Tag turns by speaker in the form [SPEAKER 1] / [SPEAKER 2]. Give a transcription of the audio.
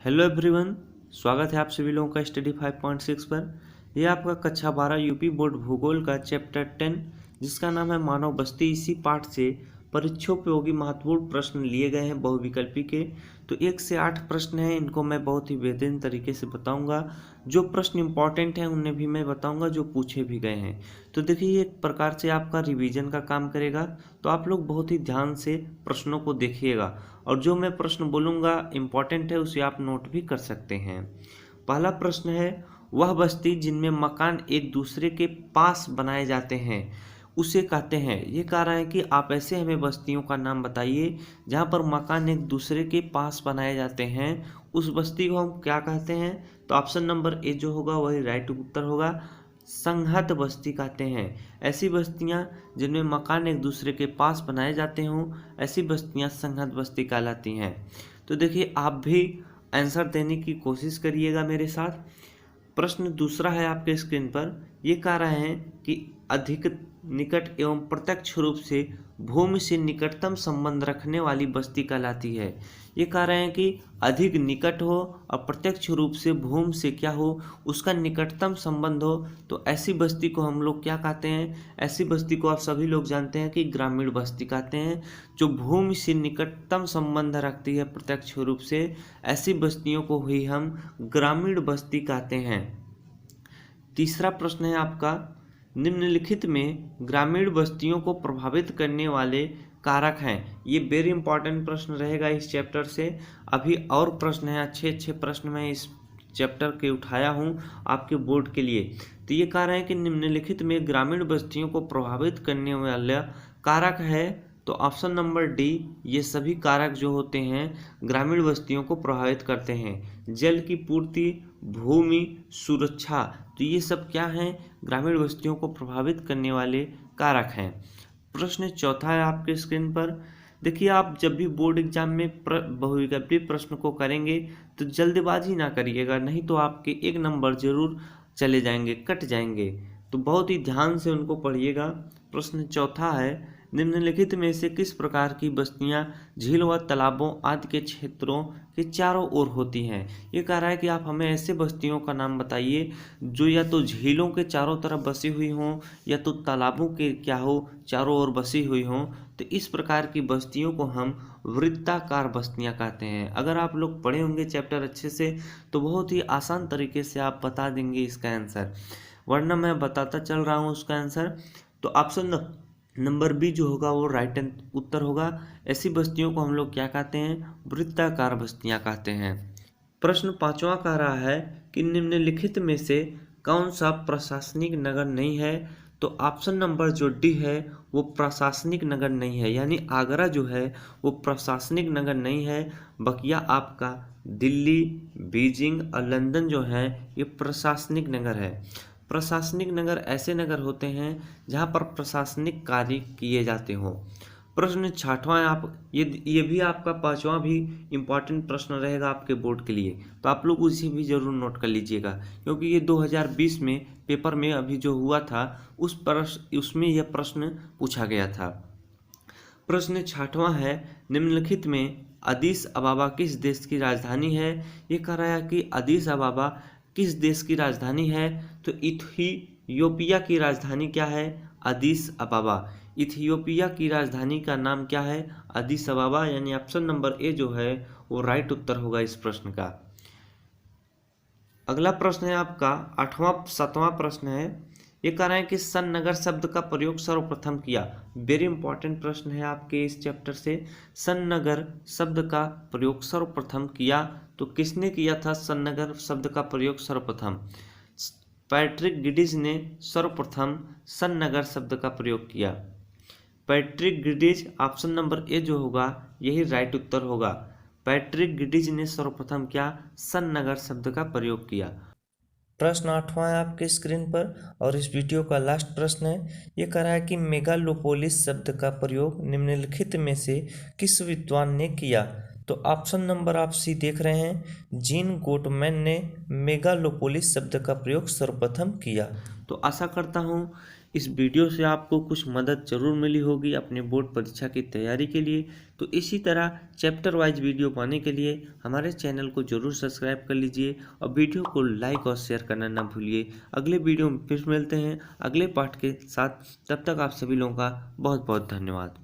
[SPEAKER 1] Hello everyone, स्वागत है आप सभी लोगों का स्टडी 5.6 पर। यह आपका कक्षा 12 यूपी बोर्ड भूगोल का चैप्टर 10 जिसका नाम है मानव बस्ती। इसी पाठ से परीक्षोपयोगी महत्वपूर्ण प्रश्न लिए गए हैं बहुविकल्पी के। तो 1 से 8 प्रश्न हैं, इनको मैं बहुत ही बेहतरीन तरीके से बताऊंगा। जो प्रश्न इंपॉर्टेंट हैं उन्हें भी मैं बताऊंगा, जो पूछे भी गए हैं। तो देखिए, ये एक प्रकार से आपका रिवीजन का काम करेगा। तो आप लोग बहुत ही ध्यान से प्रश्नों को देखिएगा और जो मैं प्रश्न बोलूँगा इम्पॉर्टेंट है उसे आप नोट भी कर सकते हैं। पहला प्रश्न है, वह बस्ती जिनमें मकान एक दूसरे के पास बनाए जाते हैं उसे कहते हैं। ये कह रहा है कि आप ऐसे हमें बस्तियों का नाम बताइए जहाँ पर मकान एक दूसरे के पास बनाए जाते हैं, उस बस्ती को हम क्या कहते हैं। तो ऑप्शन नंबर ए जो होगा वही राइट उत्तर होगा। संहत बस्ती कहते हैं। ऐसी बस्तियां जिनमें मकान एक दूसरे के पास बनाए जाते हों, ऐसी बस्तियां संहत बस्ती कहलाती हैं। तो देखिए, आप भी आंसर देने की कोशिश करिएगा मेरे साथ। प्रश्न दूसरा है आपके स्क्रीन पर। ये कह रहे हैं कि अधिक निकट एवं प्रत्यक्ष रूप से भूमि से निकटतम संबंध रखने वाली बस्ती कहलाती है। ये कह रहे हैं कि अधिक निकट हो और प्रत्यक्ष रूप से भूमि से क्या हो, उसका निकटतम संबंध हो, तो ऐसी बस्ती को हम लोग क्या कहते हैं। ऐसी बस्ती को आप सभी लोग जानते हैं कि ग्रामीण बस्ती कहते हैं। जो भूमि से निकटतम संबंध रखती है प्रत्यक्ष रूप से, ऐसी बस्तियों को ही हम ग्रामीण बस्ती कहते हैं। तीसरा प्रश्न है आपका, निम्नलिखित में ग्रामीण बस्तियों को प्रभावित करने वाले कारक हैं। ये वेरी इंपॉर्टेंट प्रश्न रहेगा इस चैप्टर से। अभी और प्रश्न हैं, अच्छे अच्छे प्रश्न मैं इस चैप्टर के उठाया हूँ आपके बोर्ड के लिए। तो ये कह रहे हैं कि निम्नलिखित में ग्रामीण बस्तियों को प्रभावित करने वाला कारक है। तो ऑप्शन नंबर डी, ये सभी कारक जो होते हैं ग्रामीण बस्तियों को प्रभावित करते हैं। जल की पूर्ति, भूमि सुरक्षा, तो ये सब क्या हैं, ग्रामीण बस्तियों को प्रभावित करने वाले कारक हैं। प्रश्न चौथा है आपके स्क्रीन पर। देखिए, आप जब भी बोर्ड एग्जाम में बहुविकल्पी प्रश्न को करेंगे तो जल्दबाजी ना करिएगा, नहीं तो आपके 1 नंबर जरूर चले जाएंगे, कट जाएंगे। तो बहुत ही ध्यान से उनको पढ़िएगा। प्रश्न चौथा है, निम्नलिखित में से किस प्रकार की बस्तियां झील व तालाबों आदि के क्षेत्रों के चारों ओर होती हैं। ये कह रहा है कि आप हमें ऐसे बस्तियों का नाम बताइए जो या तो झीलों के चारों तरफ बसी हुई हों या तो तालाबों के क्या हो चारों ओर बसी हुई हों। तो इस प्रकार की बस्तियों को हम वृत्ताकार बस्तियां कहते हैं। अगर आप लोग पढ़े होंगे चैप्टर अच्छे से तो बहुत ही आसान तरीके से आप बता देंगे इसका आंसर, वरना मैं बताता चल रहा हूँ उसका आंसर। तो ऑप्शन नंबर बी जो होगा वो राइट उत्तर होगा। ऐसी बस्तियों को हम लोग क्या कहते हैं, वृत्ताकार बस्तियां कहते हैं। प्रश्न पांचवा कह रहा है कि निम्नलिखित में से कौन सा प्रशासनिक नगर नहीं है। तो ऑप्शन नंबर जो डी है वो प्रशासनिक नगर नहीं है, यानी आगरा जो है वो प्रशासनिक नगर नहीं है। बकिया आपका दिल्ली, बीजिंग और लंदन जो है ये प्रशासनिक नगर है। प्रशासनिक नगर ऐसे नगर होते हैं जहाँ पर प्रशासनिक कार्य किए जाते हों। प्रश्न छठवां है आप ये भी आपका पांचवा भी इम्पॉर्टेंट प्रश्न रहेगा आपके बोर्ड के लिए, तो आप लोग उसे भी जरूर नोट कर लीजिएगा क्योंकि ये 2020 में पेपर में अभी जो हुआ था उसमें यह प्रश्न पूछा गया था। प्रश्न छठवां है, निम्नलिखित में अदीस अबाबा किस देश की राजधानी है। ये कह रहा है कि अदीस अबाबा किस देश की राजधानी है। तो इथियोपिया की राजधानी क्या है, अदीस अबाबा। इथियोपिया की राजधानी का नाम क्या है, अदीस अबाबा, यानी ऑप्शन नंबर ए जो है वो राइट उत्तर होगा इस प्रश्न का। अगला प्रश्न है आपका 7वां प्रश्न है। ये कह रहे हैं कि सन नगर शब्द का प्रयोग सर्वप्रथम किया। वेरी इंपॉर्टेंट प्रश्न है आपके इस चैप्टर से। सन नगर शब्द का प्रयोग सर्वप्रथम किया, तो किसने किया था सन नगर शब्द का प्रयोग सर्वप्रथम। पैट्रिक गिडिज ने सर्वप्रथम सन नगर शब्द का प्रयोग किया। पैट्रिक गिडिज, ऑप्शन नंबर ए जो होगा यही राइट उत्तर होगा। पैट्रिक गिडिज ने सर्वप्रथम क्या, सन नगर शब्द का प्रयोग किया। प्रश्न 8वां है आपके स्क्रीन पर और इस वीडियो का लास्ट प्रश्न है। ये कह रहा है कि मेगालोपोलिस शब्द का प्रयोग निम्नलिखित में से किस विद्वान ने किया। तो ऑप्शन नंबर आप सी देख रहे हैं, जीन गोटमैन ने मेगालोपोलिस शब्द का प्रयोग सर्वप्रथम किया। तो आशा करता हूँ इस वीडियो से आपको कुछ मदद जरूर मिली होगी अपने बोर्ड परीक्षा की तैयारी के लिए। तो इसी तरह चैप्टर वाइज वीडियो पाने के लिए हमारे चैनल को जरूर सब्सक्राइब कर लीजिए और वीडियो को लाइक और शेयर करना ना भूलिए। अगले वीडियो में फिर मिलते हैं अगले पार्ट के साथ। तब तक आप सभी लोगों का बहुत बहुत धन्यवाद।